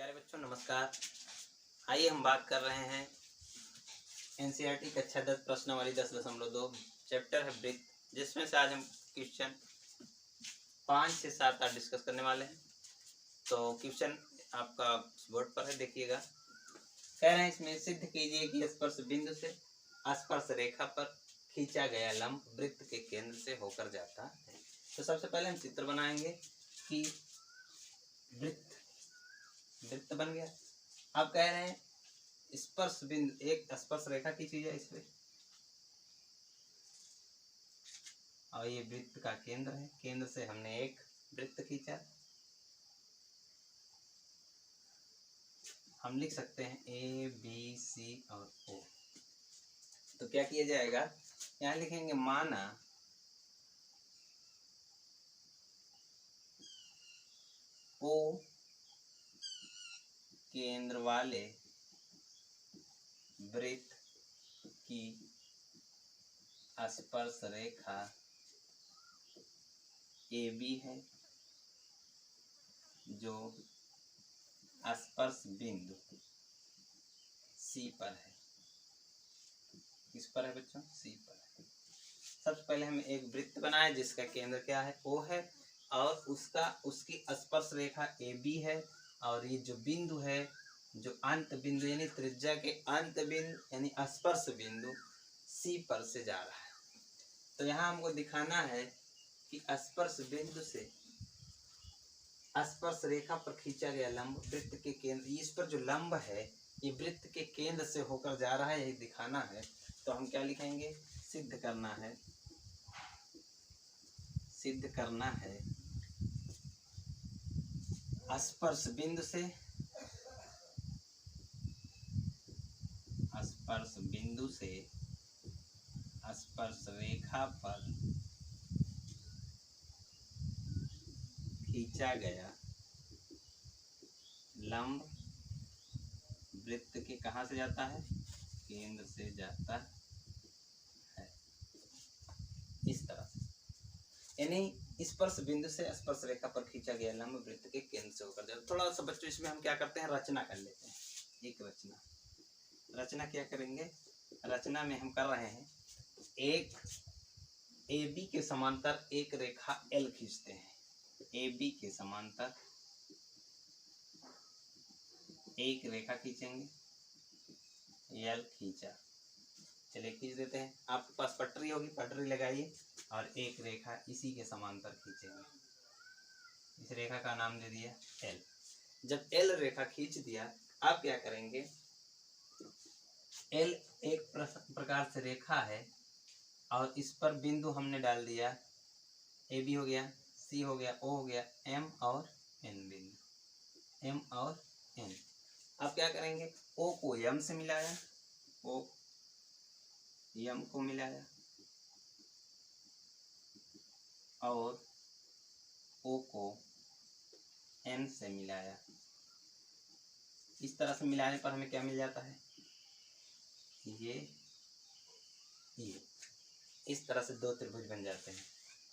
प्यारे बच्चों नमस्कार। आइए हम बात कर रहे हैं एनसीईआरटी कक्षा 10 प्रश्नावली 10.2 चैप्टर है वृत्त, जिसमें से आज हम क्वेश्चन 5 से 7 8 डिस्कस करने वाले हैं। तो क्वेश्चन आपका बोर्ड पर है, देखिएगा। कह रहे हैं इसमें सिद्ध कीजिए कि स्पर्श बिंदु से स्पर्श रेखा पर खींचा गया लंब वृत्त के केंद्र से होकर जाता है। तो सबसे पहले हम चित्र बनाएंगे कि वृत्त बन गया। अब कह रहे हैं स्पर्श बिंदु, एक स्पर्श रेखा खींची जाए इसमें, और ये वृत्त का केंद्र है। केंद्र से हमने एक वृत्त खींचा। हम लिख सकते हैं ए बी सी और ओ। तो क्या किया जाएगा, यहाँ लिखेंगे माना ओ केंद्र वाले वृत्त की स्पर्श रेखा ए बी है, जो स्पर्श बिंदु सी पर है। किस पर है बच्चों? सी पर है। सबसे पहले हम एक वृत्त बनाए जिसका केंद्र क्या है? ओ है, और उसकी स्पर्श रेखा ए बी है, और ये जो बिंदु है, जो अंत बिंदु यानी त्रिज्या के अंत बिंदु यानी स्पर्श बिंदु सी पर से जा रहा है। तो यहाँ हमको दिखाना है कि स्पर्श बिंदु से स्पर्श रेखा पर खींचा गया लंब वृत्त के केंद्र, इस पर जो लंब है ये वृत्त के केंद्र से होकर जा रहा है, यही दिखाना है। तो हम क्या लिखेंगे? सिद्ध करना है स्पर्श बिंदु से स्पर्श रेखा पर खींचा गया लंब वृत्त के कहाँ से जाता है? केंद्र से जाता है। इस तरह से, यानी स्पर्श बिंदु से स्पर्श रेखा पर खींचा गया लंब वृत्त के केंद्र से होकर जाता है। थोड़ा सा बच्चों इसमें हम क्या करते हैं, रचना कर लेते हैं। एक रचना क्या करेंगे? रचना में हम कर रहे हैं, एक ए बी के समांतर एक रेखा एल खींचते हैं। ए बी के समांतर एक रेखा खींचेंगे, एल खींचा। चलिए खींच देते हैं। आपके पास पटरी होगी, पटरी लगाइए और एक रेखा इसी के समांतर खींचेंगे। इस रेखा का नाम दे दिया एल। जब एल रेखा खींच दिया, आप क्या करेंगे? एल एक प्रकार से रेखा है, और इस पर बिंदु हमने डाल दिया। ए बी हो गया, सी हो गया, ओ हो गया, एम और एन बिंदु, एम और एन। अब क्या करेंगे? ओ को एम से मिलाया, ओ एम को मिलाया, और ओ को एन से मिलाया। इस तरह से मिलाने पर हमें क्या मिल जाता है? ये इस तरह से दो त्रिभुज बन जाते हैं।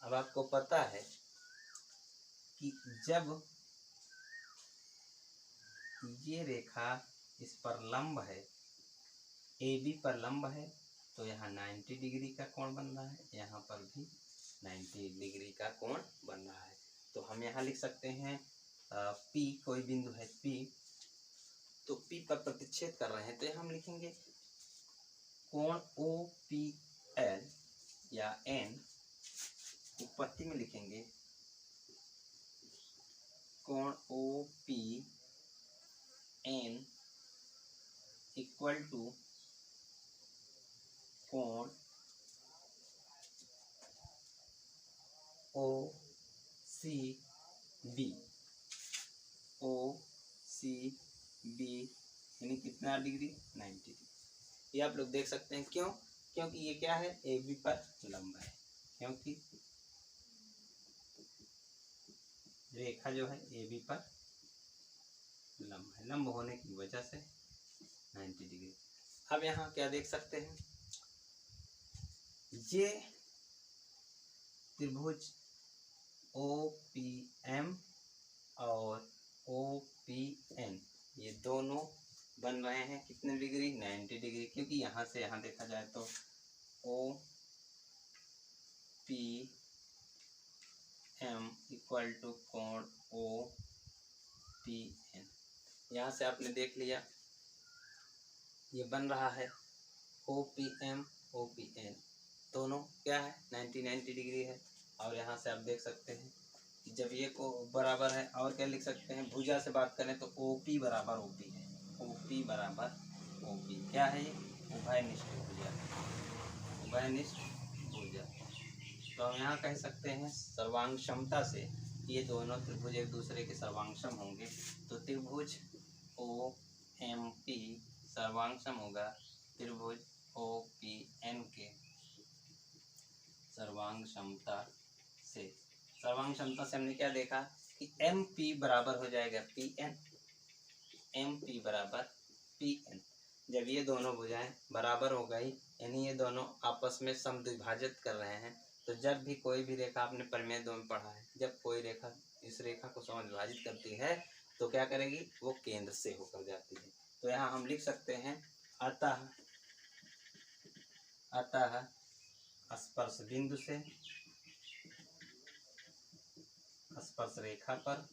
अब आपको पता है कि जब ये रेखा इस पर लंब है, ए बी पर लंब है, तो यहाँ 90 डिग्री का कोण बन रहा है, यहाँ पर भी 90 डिग्री का कोण बन रहा है। तो हम यहाँ लिख सकते हैं P, कोई बिंदु है P, तो P पर प्रतिच्छेद कर रहे हैं, तो हम लिखेंगे कोण OPL या N, उत्पत्ति में लिखेंगे कोण OPN इक्वल टू कोण OCB यानी कितना डिग्री? 90 डिग्री। ये आप लोग देख सकते हैं। क्यों? क्योंकि ये क्या है? ए बी पर लंब है, क्योंकि रेखा जो है ए बी पर लंब है, लंब होने की वजह से 90 डिग्री। अब यहाँ क्या देख सकते हैं? ये त्रिभुज OPM और OPN डिग्री 90 डिग्री, क्योंकि यहाँ से यहाँ देखा जाए तो O P M equal to कोण ओ पी एन। यहाँ से आपने देख लिया ये बन रहा है O P M O P N, दोनों क्या है 90 डिग्री है। और यहाँ से आप देख सकते हैं कि जब ये को बराबर है, और क्या लिख सकते हैं, भुजा से बात करें तो ओ पी बराबर ओ पी है, ओ पी बराबर ओ पी क्या है, ये उभयनिष्ठ भुजा, उभयनिष्ठ भुजा। तो हम यहाँ कह सकते हैं सर्वांग क्षमता से ये दोनों त्रिभुज एक दूसरे के सर्वांगसम होंगे। तो त्रिभुज ओ एम पी सर्वांगसम होगा त्रिभुज ओ पी एन के सर्वांग क्षमता से। सर्वांग क्षमता से हमने क्या देखा कि एम पी बराबर हो जाएगा पी एन, एम पी बराबर पी एन। जब ये दोनों भुजाएं बराबर हो गई, यानी ये दोनों आपस में समद्विभाजित कर रहे हैं, तो जब भी कोई भी रेखा आपने परिमेय 2 में पढ़ा है, जब कोई रेखा इस रेखा को समद्विभाजित करती है तो क्या करेगी, वो केंद्र से होकर जाती है। तो यहाँ हम लिख सकते हैं अतः स्पर्श बिंदु से स्पर्श रेखा पर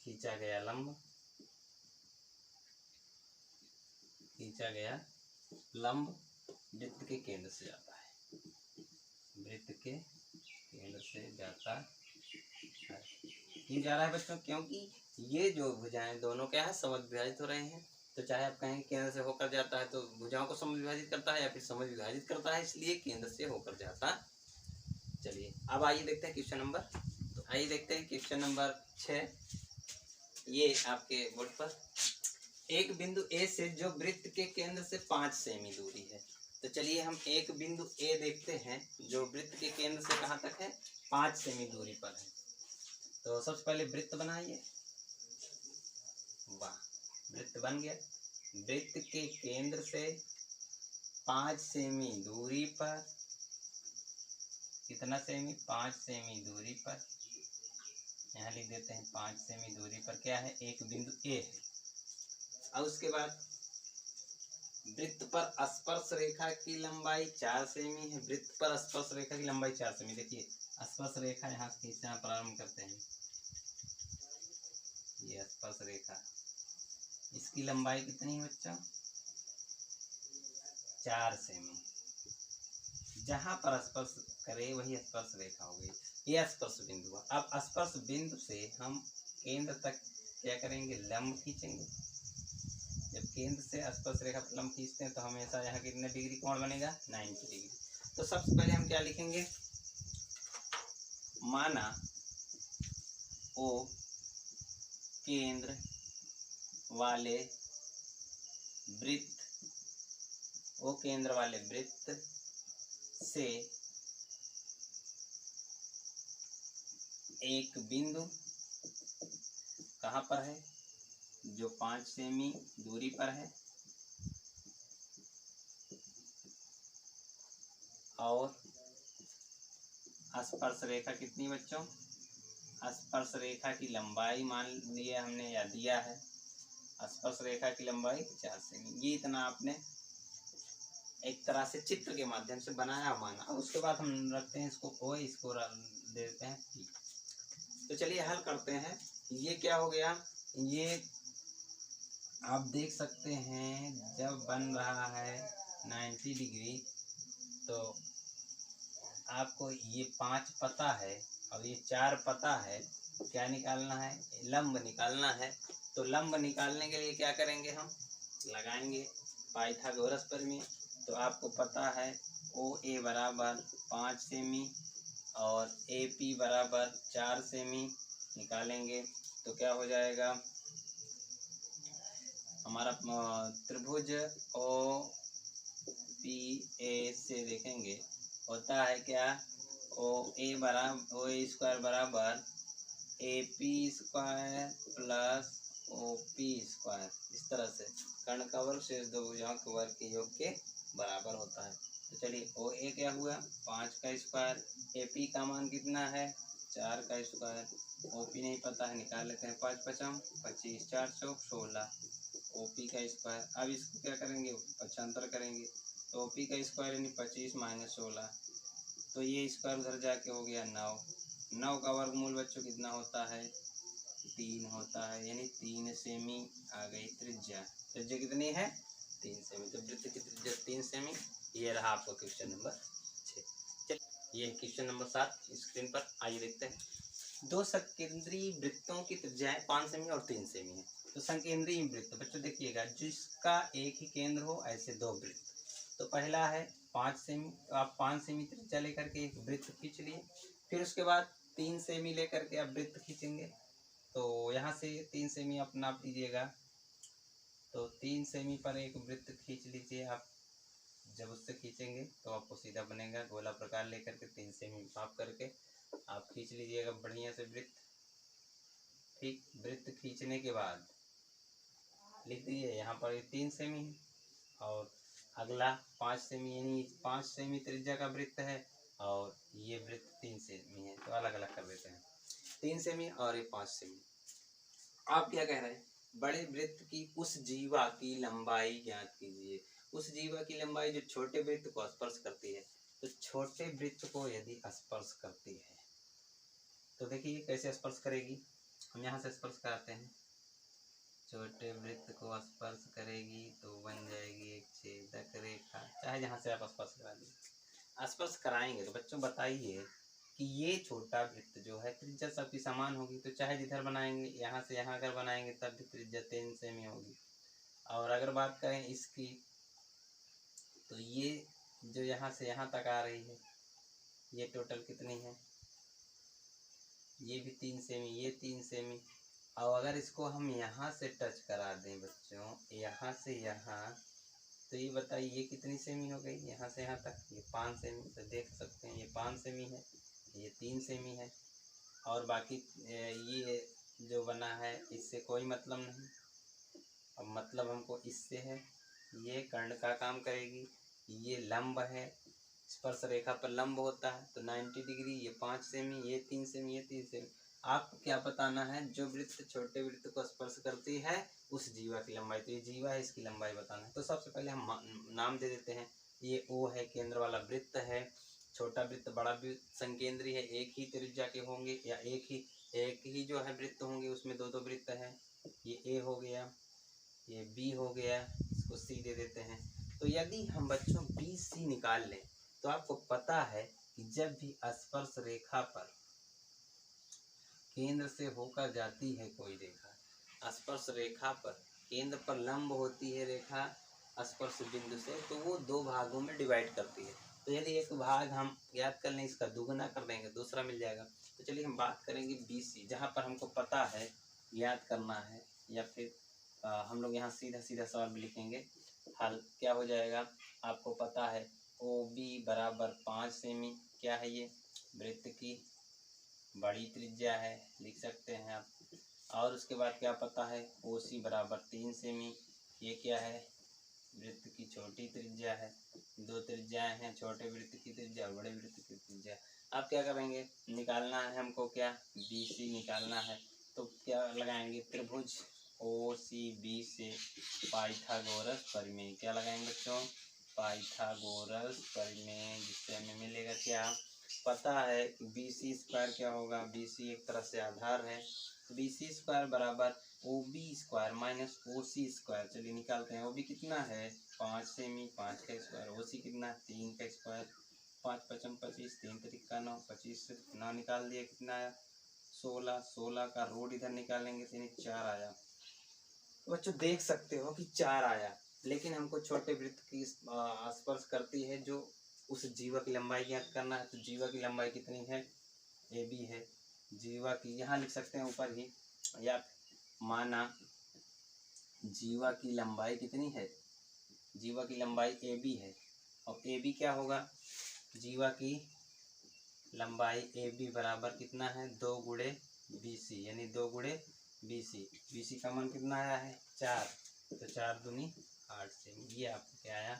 खींचा गया लंब वृत्त के केंद्र से जाता है, वृत्त के केंद्र से जाता है। क्यों जा रहा है बच्चों, क्योंकि ये जो भुजाएं दोनों क्या है समद्विभाजित हो रहे हैं। तो चाहे आप कहें केंद्र से होकर जाता है तो भुजाओं को समद्विभाजित करता है, या फिर समद्विभाजित करता है, इसलिए केंद्र से होकर जाता। चलिए अब आइए देखते हैं क्वेश्चन नंबर, तो आइए देखते हैं क्वेश्चन नंबर 6। ये आपके बोर्ड पर एक बिंदु ए से जो वृत्त के केंद्र से 5 सेमी दूरी है। तो चलिए हम एक बिंदु ए देखते हैं जो वृत्त के केंद्र से कहाँ तक है, 5 सेमी दूरी पर है। तो सबसे पहले वृत्त बनाइए, वाह वृत्त बन गया। वृत्त के केंद्र से 5 सेमी दूरी पर, कितना सेमी, 5 सेमी दूरी पर, यहाँ लिख देते हैं 5 सेमी दूरी पर क्या है, एक बिंदु ए है। और उसके बाद वृत्त पर स्पर्श रेखा की लंबाई 4 सेमी है, वृत्त पर स्पर्श रेखा की लंबाई 4 सेमी। देखिए स्पर्श रेखा यहाँ से खींचना प्रारंभ करते हैं, ये स्पर्श रेखा, इसकी लंबाई कितनी है बच्चों, 4 सेमी। जहाँ पर स्पर्श करे वही स्पर्श रेखा हो गई, ये स्पर्श बिंदु। अब स्पर्श बिंदु से हम केंद्र तक क्या करेंगे, लंब खींचेंगे। जब केंद्र से स्पर्श रेखा पर लंब खींचते हैं तो हमेशा यहाँ कितने डिग्री कोण बनेगा, 90 डिग्री। तो सबसे पहले हम क्या लिखेंगे, माना ओ केंद्र वाले वृत्त, ओ केंद्र वाले वृत्त से एक बिंदु कहाँ पर है, जो 5 सेमी दूरी पर है, और स्पर्श रेखा कितनी बच्चों, स्पर्श रेखा की लंबाई मान लिया हमने या दिया है, स्पर्श रेखा की लंबाई 4 सेमी। ये इतना आपने एक तरह से चित्र के माध्यम से बनाया माना। और उसके बाद हम रखते हैं इसको ओ, इसको देते हैं पी। तो चलिए हल करते हैं। ये क्या हो गया, ये आप देख सकते हैं जब बन रहा है 90 डिग्री, तो आपको ये 5 पता है और ये 4 पता है, क्या निकालना है, लंब निकालना है। तो लंब निकालने के लिए क्या करेंगे, हम लगाएंगे पाइथागोरस प्रमेय। तो आपको पता है ओ ए बराबर 5 सेमी और ए पी बराबर 4 सेमी, निकालेंगे तो क्या हो जाएगा, हमारा त्रिभुज ओ पी ए से देखेंगे होता है क्या, ओ ए बराबर ओ ए स्क्वायर बराबर A P square plus O P square. इस तरह से कर्ण का वर्ग शेष दो भुजाओं के वर्ग के योग के बराबर होता है। तो चलिए ओ ए क्या हुआ, 5 का स्क्वायर, ए पी का मान कितना है, 4 का स्क्वायर, ओ पी नहीं पता है, निकाल लेते हैं 5 5 25, 4 चौक 16, OP का स्क्वायर। अब इसको क्या करेंगे, पक्षांतर करेंगे, तो OP का स्क्वायर यानी 25 माइनस 16, तो ये स्क्वायर उधर जाके हो गया 9। 9 का वर्गमूल बच्चों कितना होता है, 3 होता है, यानी 3 सेमी आ गई त्रिज्या। त्रिज्या कितनी है, 3 सेमी। तो वृत्त की त्रिज्या 3 सेमी। ये रहा आपका क्वेश्चन नंबर 6। चल, ये है क्वेश्चन नंबर 7 स्क्रीन पर। आइए देखते हैं। दो संकेंद्रीय वृत्तों की त्रिज्याएं 5 सेमी और 3 सेमी है। तो संकेंद्रीय वृत्त बच्चों देखिएगा, जिसका एक ही केंद्र हो, ऐसे दो वृत्त। तो पहला है 5 सेमी, तो आप 5 सेमी त्रिज्या लेकर के एक वृत्त खींच लिए। फिर उसके बाद 3 सेमी लेकर के आप वृत्त खींचेंगे। तो यहाँ से 3 सेमी आप नाप लीजिएगा, तो 3 सेमी पर एक वृत्त खींच लीजिए आप। जब उससे खींचेंगे तो आपको सीधा बनेगा, गोला प्रकार लेकर के 3 सेमी माप करके आप खींच लीजिएगा बढ़िया से वृत्त। ठीक, वृत्त खींचने के बाद लिख दीजिए यहाँ पर 3 सेमी है, और अगला 5 सेमी, यानी 5 सेमी त्रिज्या का वृत्त है, और ये वृत्त 3 सेमी है। तो अलग अलग कर देते हैं, 3 सेमी और ये 5 सेमी। आप क्या कह रहे हैं, बड़े वृत्त की उस जीवा की लंबाई ज्ञात कीजिए। उस जीवा की लंबाई जो छोटे वृत्त को स्पर्श करती है। तो छोटे वृत्त को यदि स्पर्श करती है, तो देखिए कैसे स्पर्श करेगी। हम यहाँ से स्पर्श कराते हैं, छोटे वृत्त को स्पर्श करेगी तो बन जाएगी एक छेदक रेखा। चाहे जहाँ से आप स्पर्श करा दीजिए। स्पर्श कराएंगे तो बच्चों बताइए कि ये छोटा वृत्त जो है त्रिज्या सबकी समान होगी। तो चाहे जिधर बनाएंगे, यहाँ से यहाँ अगर बनाएंगे तब भी त्रिज्या 3 सेमी होगी। और अगर बात करें इसकी, तो ये जो यहाँ से यहाँ तक आ रही है, ये टोटल कितनी है, ये भी 3 सेमी, ये 3 सेमी। और अगर इसको हम यहाँ से टच करा दें बच्चों, यहाँ से यहाँ, तो ये बताइए ये कितनी सेमी हो गई, यहाँ से यहाँ तक, ये 5 सेमी। तो देख सकते हैं ये 5 सेमी है, ये 3 सेमी है, और बाकी ये जो बना है इससे कोई मतलब नहीं। अब मतलब हमको इससे है, ये कर्ण का काम करेगी, ये लंब है, स्पर्श रेखा पर लंब होता है तो 90 डिग्री। ये 5 सेमी, ये 3 सेमी, ये 3 सेमी। आपको क्या बताना है, जो वृत्त छोटे वृत्त को स्पर्श करती है उस जीवा की लंबाई। तो ये जीवा है, इसकी लंबाई बताना है। तो सबसे पहले हम नाम दे देते हैं। ये O है, केंद्र वाला वृत्त है। छोटा वृत्त बड़ा वृत्त संकेंद्रीय है, एक ही त्रिज्या के होंगे, या एक ही जो है वृत्त होंगे, उसमें दो दो वृत्त हैं। ये A हो गया, ये B हो गया, इसको C दे देते हैं। तो यदि हम बच्चों BC निकाल लें, तो आपको पता है कि जब भी स्पर्श रेखा पर केंद्र से होकर जाती है कोई रेखा, स्पर्श रेखा पर केंद्र पर लंब होती है रेखा स्पर्श बिंदु से, तो वो दो भागों में डिवाइड करती है। तो यदि एक भाग हम याद कर लें, इसका दुगुना कर देंगे, दूसरा मिल जाएगा। तो चलिए हम बात करेंगे BC, जहाँ पर हमको पता है याद करना है, या फिर हम लोग यहाँ सीधा सीधा सवाल भी लिखेंगे। हल क्या हो जाएगा, आपको पता है OB बराबर 5 सेमी, क्या है ये, वृत्त की बड़ी त्रिज्या है, लिख सकते हैं आप। और उसके बाद क्या पता है, OC बराबर 3 सेमी, ये क्या है, वृत्त की छोटी त्रिज्या है। दो त्रिज्याएं हैं, छोटे वृत्त की त्रिज्या और बड़े वृत्त की त्रिज्या। आप क्या करेंगे, निकालना है हमको क्या, BC निकालना है। तो क्या लगाएंगे, त्रिभुज OCB से पाइथागोरस परिमेय। क्या लगाएंगे बच्चों, पाइथागोरस परिमेय, जिससे हमें मिलेगा क्या, पता है कि BC स्क्वायर क्या होगा, BC एक तरह से आधार है। तो BC स्क्वायर बराबर OB square minus OC square. चलिए निकालते हैं। OB कितना है, 5 सेमी, 5 का स्क्वायर। OC कितना, 3 का स्क्वायर। 5 पचम 25, 3 तिरिका 9, 25 से 9 निकाल दिया, कितना आया, 16। 16 का रूट इधर निकालेंगे तो 4 आया। तो बच्चों देख सकते हो कि 4 आया, लेकिन हमको छोटे वृत्त की स्पर्श करती है जो उस जीवा की लंबाई ज्ञात करना है। तो जीवा की लंबाई कितनी है, AB है। जीवा की यहाँ लिख सकते हैं ऊपर ही, या माना जीवा की लंबाई कितनी है, जीवा की लंबाई AB है, और AB क्या होगा, जीवा की लंबाई AB बराबर कितना है, 2 गुणे BC, यानी 2 गुणे BC। BC का मान कितना आया है, 4। तो 4 दूनी 8 सेमी। ये आपको क्या आया,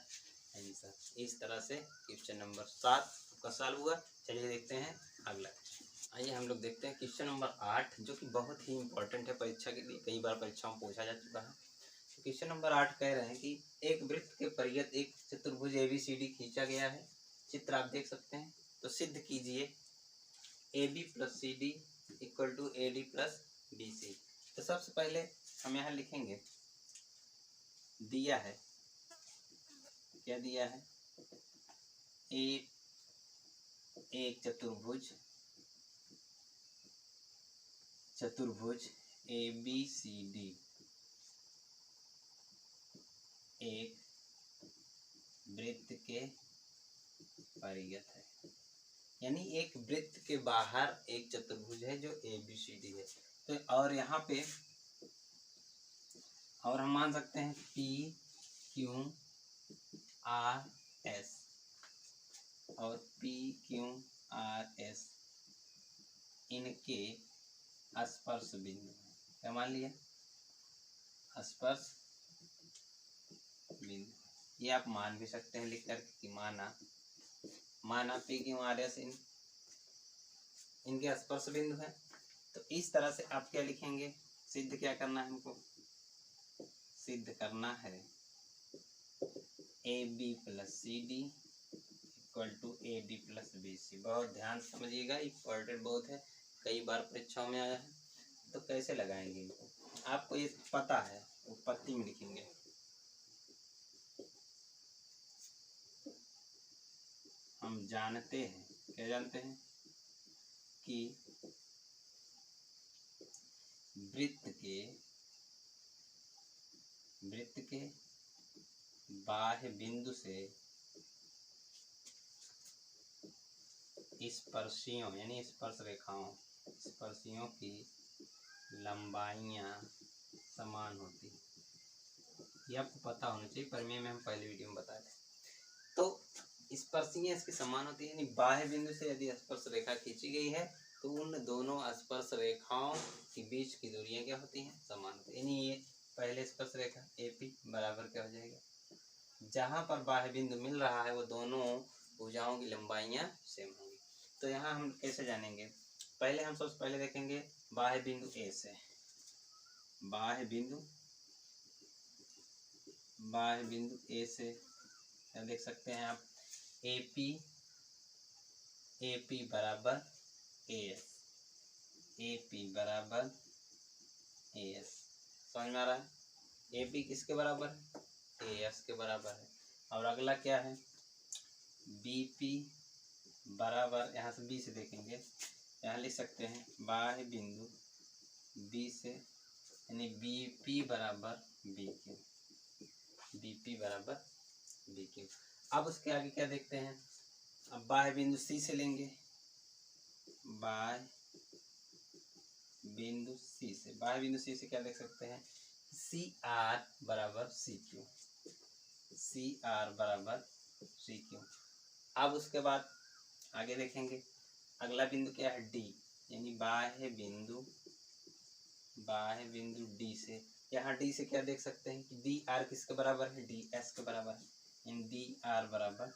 आंसर। इस तरह से क्वेश्चन नंबर 7 का सॉल्व हुआ। चलिए देखते हैं अगला। आइए हम लोग देखते हैं क्वेश्चन नंबर 8, जो कि बहुत ही इंपॉर्टेंट है परीक्षा के लिए, कई बार परीक्षाओं में पूछा जा चुका है। क्वेश्चन नंबर 8 कह रहे हैं कि एक वृत्त के परियत एक चतुर्भुज ABCD खींचा गया है। चित्र आप देख सकते हैं। तो सिद्ध कीजिए AB plus CD equal to AD plus BC। तो सबसे पहले हम यहाँ लिखेंगे, दिया है, क्या दिया है, एक चतुर्भुज ABCD एक वृत्त के परियत है, यानी एक वृत्त के बाहर एक चतुर्भुज है जो ABCD है। तो और यहाँ पे और हम मान सकते हैं PQRS और PQRS इनके स्पर्श बिंदु है। क्या मान लिया, स्पर्श बिंदु। ये आप मान भी सकते हैं लिख करके कि माना PQRS इनके स्पर्श बिंदु है। तो इस तरह से आप क्या लिखेंगे, सिद्ध क्या करना है हमको, सिद्ध करना है AB plus CD equal to AD plus BC। बहुत ध्यान से समझिएगा, इम्पोर्टेंट बहुत है, कई बार परीक्षाओं में आया है। तो कैसे लगाएंगे इनको, आपको ये पता है, उत्पत्ति में लिखेंगे। हम जानते हैं, क्या जानते हैं कि वृत्त के बाह्य बिंदु से स्पर्शियों यानी स्पर्शियों की लंबाइयाँ समान होती है। ये आपको पता होना चाहिए, प्रमेय में हम पहले वीडियो में बताए थे। तो स्पर्शियाँ इसकी समान होती है, यानी बाह्य बिंदु से यदि स्पर्श रेखा खींची गई है तो उन दोनों स्पर्श रेखाओं के बीच की दूरियां क्या होती हैं, समान होती है। यानी ये पहले स्पर्श रेखा AP बराबर क्या हो जाएगा, जहाँ पर बाह्य बिंदु मिल रहा है वो दोनों भुजाओं की लंबाइयाँ सेम होंगी। तो यहाँ हम कैसे जानेंगे, पहले हम सबसे पहले देखेंगे बाह्य बिंदु A से, बाह्य बिंदु A से क्या देख सकते हैं आप, AP बराबर AS, AP बराबर AS। समझ में आ रहा है, AP किसके बराबर है, AS के बराबर है। और अगला क्या है, BP बराबर, यहाँ से B से देखेंगे, यहाँ लिख सकते हैं बाह्य बिंदु B से, यानी BP बराबर BQ, BP बराबर BQ। अब उसके आगे क्या देखते हैं, अब बाह्य बिंदु C से लेंगे, बाह्य बिंदु C से क्या देख सकते हैं, CR बराबर CQ, CR बराबर CQ। अब उसके बाद आगे देखेंगे, अगला बिंदु क्या है, D, यानी बाह्य बिंदु D से, यहाँ D से क्या देख सकते हैं कि DR किसके बराबर है, DS के बराबर है, यानी DR बराबर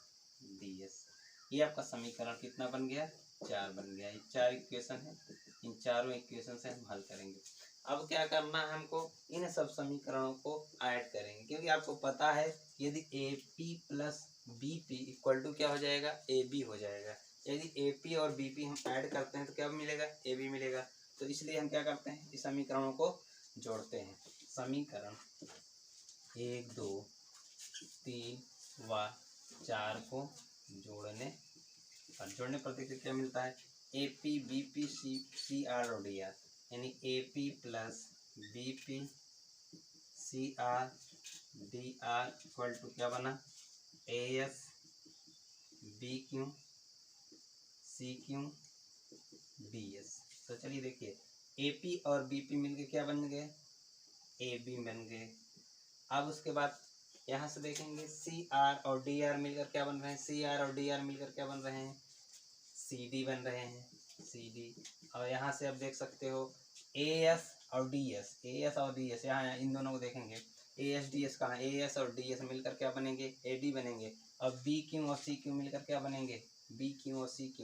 DS। ये आपका समीकरण कितना बन गया, 4 बन गया। ये 4 इक्वेशन है, इन चारों इक्वेशन से हम हल करेंगे। अब क्या करना है हमको, इन सब समीकरणों को ऐड करेंगे, क्योंकि आपको पता है यदि AP plus BP equal to क्या हो जाएगा, AB हो जाएगा। यदि AP और BP हम ऐड करते हैं तो क्या मिलेगा, AB मिलेगा। तो इसलिए हम क्या करते हैं, इस समीकरणों को जोड़ते हैं। समीकरण 1, 2, 3 व 4 को जोड़ने पर देखिए क्या मिलता है, AP BP CR और DR, यानी AP plus BP CR DR equal to क्या बना, AS BQ CQ DS। तो चलिए देखिए, AP और BP मिलके क्या बन गए, AB बन गए। अब उसके बाद यहाँ से देखेंगे CR और DR मिलकर क्या बन रहे हैं, CR और DR मिलकर क्या बन रहे हैं, CD बन रहे हैं, CD। और यहाँ से आप देख सकते हो AS और DS, यहाँ इन दोनों को देखेंगे, AS DS कहाँ, AS और DS मिलकर क्या बनेंगे, AD बनेंगे। और BQ और CQ मिलकर क्या बनेंगे, BQ और CQ,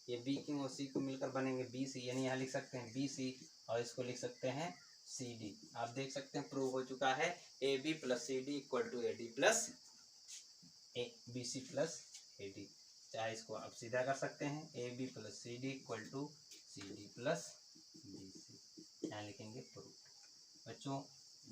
ये BQ और CQ मिलकर बनेंगे BC, यानी यहाँ लिख सकते हैं BC और इसको लिख सकते हैं सी डी। आप देख सकते हैं प्रूव हो चुका है, A B plus C D equal to A D plus A B C plus A D. चाहे इसको आप सीधा कर सकते हैं, A B plus C D equal to C D plus B C. यहाँ लिखेंगे प्रूव। बच्चों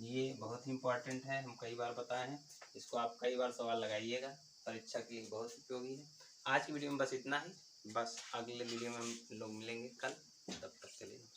ये बहुत ही इंपॉर्टेंट है, हम कई बार बताए हैं, इसको आप कई बार सवाल लगाइएगा, परीक्षा के लिए बहुत उपयोगी है। आज की वीडियो में बस इतना ही, बस अगले वीडियो में हम लोग मिलेंगे कल, तब तक के लिए।